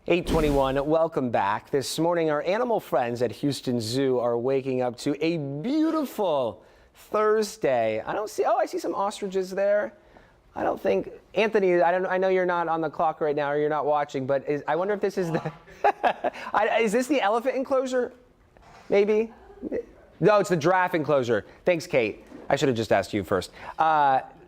8:21, welcome back. This morning, our animal friends at Houston Zoo are waking up to a beautiful Thursday. I see some ostriches there. I don't think, Anthony, I know you're not on the clock right now or you're not watching, but I wonder if this is the, is this the elephant enclosure? Maybe? No, it's the giraffe enclosure. Thanks, Kate. I should have just asked you first.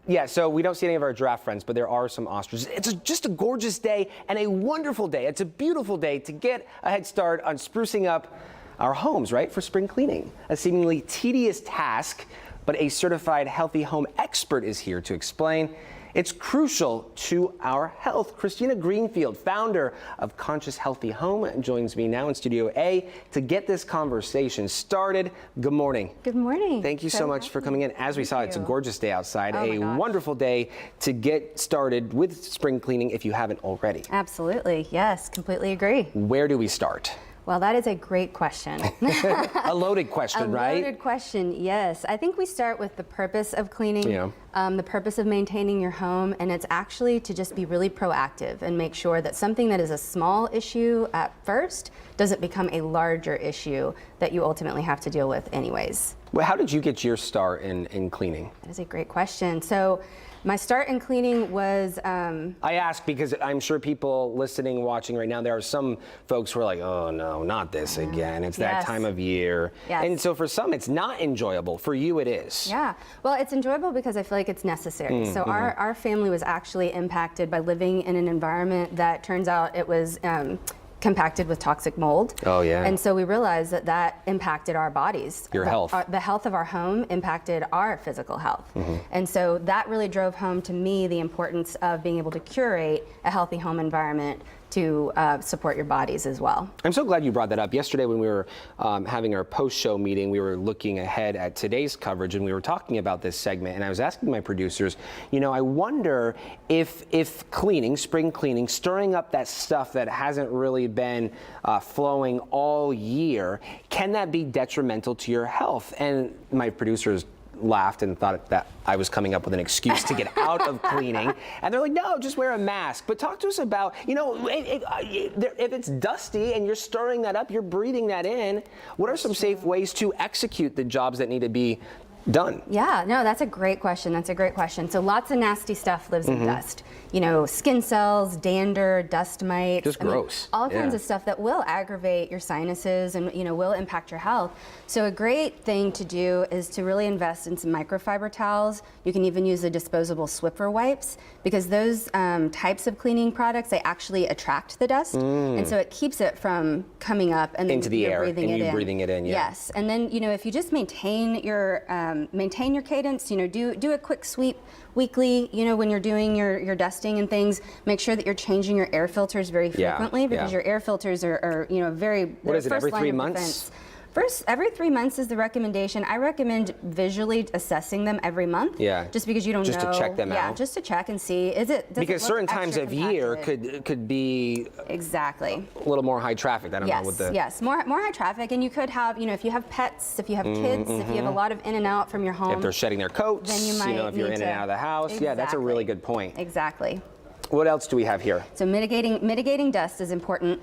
Yeah, so we don't see any of our giraffe friends, but there are some ostriches. It's just a gorgeous day and a wonderful day. It's a beautiful day to get a head start on sprucing up our homes, right, for spring cleaning. A seemingly tedious task, but a certified healthy home expert is here to explain. It's crucial to our health. Cristina Greenfield, founder of Conscious Healthy Home, joins me now in Studio A to get this conversation started. Good morning. Good morning. Thank you so much for coming in. As we saw, it's a gorgeous day outside, a wonderful day to get started with spring cleaning if you haven't already. Absolutely. Yes, completely agree. Where do we start? Well, that is a great question. A loaded question, right? A loaded question, yes. I think we start with the purpose of cleaning, the purpose of maintaining your home, and it's actually to just be really proactive and make sure that something that is a small issue at first doesn't become a larger issue that you ultimately have to deal with anyways. Well, how did you get your start in cleaning? That is a great question. So my start in cleaning was... I ask because I'm sure people listening, watching right now, there are some folks who are like, oh no, not this again. It's that time of year. Yes. And so for some, it's not enjoyable. For you, it is. Yeah. Well, it's enjoyable because I feel like it's necessary. So our family was actually impacted by living in an environment that turns out it was compacted with toxic mold. Oh yeah. And so we realized that impacted our bodies. Your health. The health of our home impacted our physical health. And so that really drove home to me the importance of being able to curate a healthy home environment to support your bodies as well. I'm so glad you brought that up. Yesterday when we were having our post-show meeting, we were looking ahead at today's coverage and we were talking about this segment, and I was asking my producers, you know, I wonder if cleaning, spring cleaning, stirring up that stuff that hasn't really been flowing all year, can that be detrimental to your health? And my producers laughed and thought that I was coming up with an excuse to get out of cleaning. And they're like, no, just wear a mask. But talk to us about, you know, if it's dusty and you're stirring that up, you're breathing that in, what are some safe ways to execute the jobs that need to be done? Yeah, no, that's a great question. That's a great question. So lots of nasty stuff lives in dust. You know, skin cells, dander, dust mites. Just gross. All kinds of stuff that will aggravate your sinuses and, you know, will impact your health. So a great thing to do is to really invest in some microfiber towels. You can even use the disposable Swiffer wipes because those types of cleaning products, they actually attract the dust. And so it keeps it from coming up and then into the air breathing and it you in. Breathing it in. Yeah. Yes, and then, you know, if you just maintain your cadence, you know, do a quick sweep weekly, you know, when you're doing your dusting and things, make sure that you're changing your air filters very frequently because your air filters are you know, what is it, every 3 months? Every 3 months is the recommendation. I recommend visually assessing them every month. Yeah. Just because you don't know. Just to check them out. Yeah, just to check and see, because certain times of year could be exactly a little more high traffic. I don't know what the more high traffic, and you could have, you know, if you have pets, if you have kids, if you have a lot of in and out from your home. If they're shedding their coats, then you might if you're in and out of the house. Exactly. Yeah, that's a really good point. Exactly. What else do we have here? So mitigating dust is important.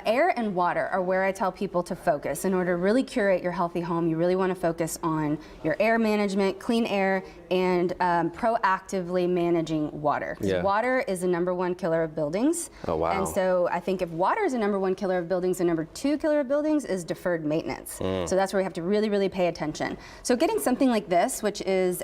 Air and water are where I tell people to focus. In order to really curate your healthy home, you really want to focus on your air management, clean air, and proactively managing water. Yeah. Water is the #1 killer of buildings. Oh, wow. And so I think if water is the #1 killer of buildings, the #2 killer of buildings is deferred maintenance. So that's where we have to really, really pay attention. So getting something like this, which is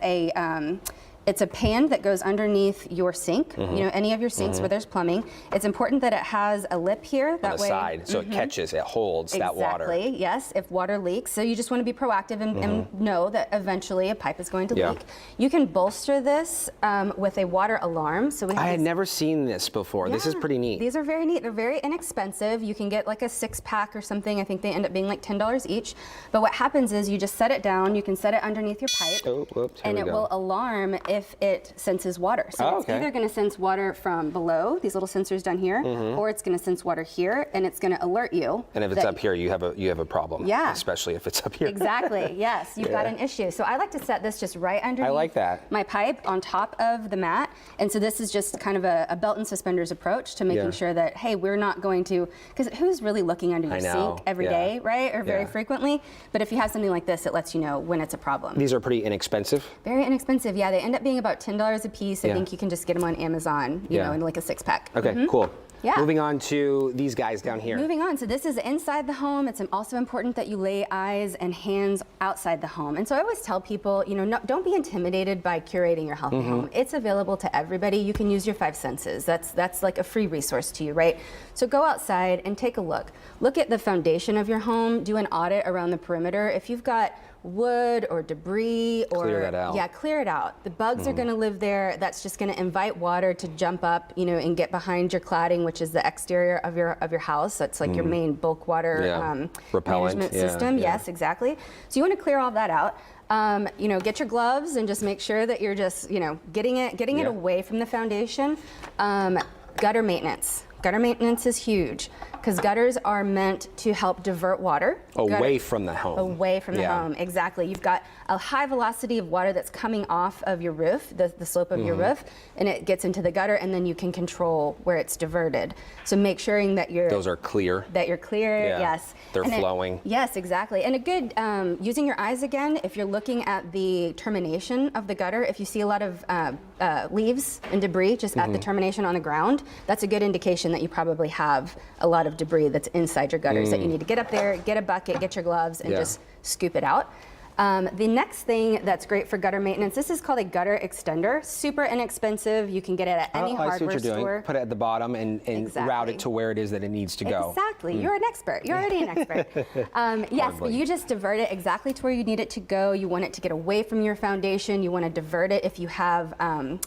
it's a pan that goes underneath your sink, you know, any of your sinks where there's plumbing. It's important that it has a lip here. That on the way, side, so it catches, it holds that water. Exactly, yes, if water leaks. So you just want to be proactive and know that eventually a pipe is going to leak. You can bolster this with a water alarm. So I had never seen this before. This is pretty neat. These are very neat. They're very inexpensive. You can get like a 6-pack or something. I think they end up being like $10 each. But what happens is you just set it down. You can set it underneath your pipe. Oh, whoops, and it will alarm if it senses water. So it's either going to sense water from below, these little sensors down here, or it's going to sense water here, and it's going to alert you. And if it's up here, you have a problem. Yeah. Especially if it's up here. Exactly. Yes, you've got an issue. So I like to set this just right underneath my pipe on top of the mat. And so this is just kind of a belt and suspenders approach to making sure that, hey, we're not going to, because who's really looking under your sink every day, right? Or very frequently. But if you have something like this, it lets you know when it's a problem. These are pretty inexpensive. Very inexpensive. Yeah, they end up being about $10 a piece. I think you can just get them on Amazon, you know, in like a 6-pack. Okay, cool. Yeah. Moving on to these guys down here. Moving on, so this is inside the home. It's also important that you lay eyes and hands outside the home. And so I always tell people, you know, don't be intimidated by curating your healthy home. It's available to everybody. You can use your 5 senses. That's like a free resource to you, right? So go outside and take a look. Look at the foundation of your home. Do an audit around the perimeter. If you've got wood or debris or clear that out. Yeah, clear it out. The bugs are going to live there. That's just going to invite water to jump up, you know, and get behind your cladding, which is the exterior of your house. That's like your main bulk water repellent management system. Yes, exactly. So you want to clear all that out. You know, get your gloves and just make sure that you're just, you know, getting it away from the foundation. Gutter maintenance. Gutter maintenance is huge because gutters are meant to help divert water. Away from the home. Away from the home, exactly. You've got a high velocity of water that's coming off of your roof, the slope of your roof, and it gets into the gutter, and then you can control where it's diverted. So make sure that those are clear. That you're clear, yes. They're flowing. Yes, exactly. And a good, using your eyes again, if you're looking at the termination of the gutter, if you see a lot of leaves and debris just at the termination on the ground, that's a good indication that you probably have a lot of debris that's inside your gutters that you need to get up there, get a bucket, get your gloves, and just scoop it out. The next thing that's great for gutter maintenance, this is called a gutter extender. Super inexpensive. You can get it at any hardware I see what you're store. doing. Put it at the bottom and route it to where it is that it needs to go. Exactly. You're an expert. You're already an expert. Yes, but you just divert it exactly to where you need it to go. You want it to get away from your foundation. You want to divert it if you have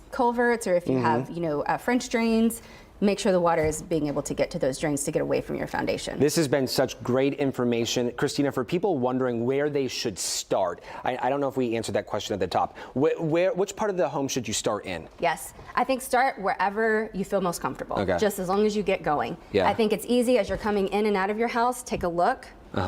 culverts or if you have, you know, French drains. Make sure the water is being able to get to those drains to get away from your foundation. This has been such great information. Christina, for people wondering where they should start, I don't know if we answered that question at the top. Which part of the home should you start in? Yes, I think start wherever you feel most comfortable, just as long as you get going. Yeah. I think it's easy as you're coming in and out of your house, take a look.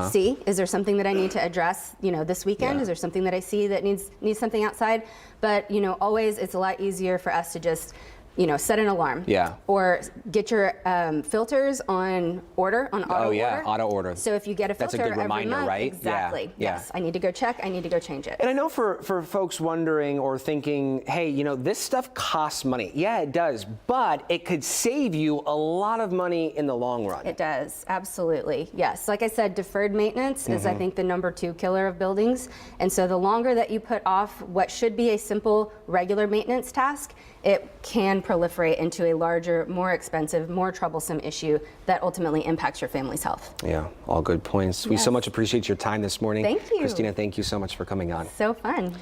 See, is there something that I need to address, you know, this weekend? Is there something that I see that needs something outside? But, you know, always it's a lot easier for us to just, you know, set an alarm. Or get your filters on order, on auto order. Auto order. So if you get a filter that's a good reminder, every month, right? Exactly. Yes. I need to go check. I need to go change it. And I know for folks wondering or thinking, hey, you know, this stuff costs money. Yeah, it does, but it could save you a lot of money in the long run. It does, absolutely. Yes. Like I said, deferred maintenance is, I think, the #2 killer of buildings. And so the longer that you put off what should be a simple, regular maintenance task, it can proliferate into a larger, more expensive, more troublesome issue that ultimately impacts your family's health. Yeah, all good points. We so much appreciate your time this morning. Thank you. Christina, thank you so much for coming on. So fun.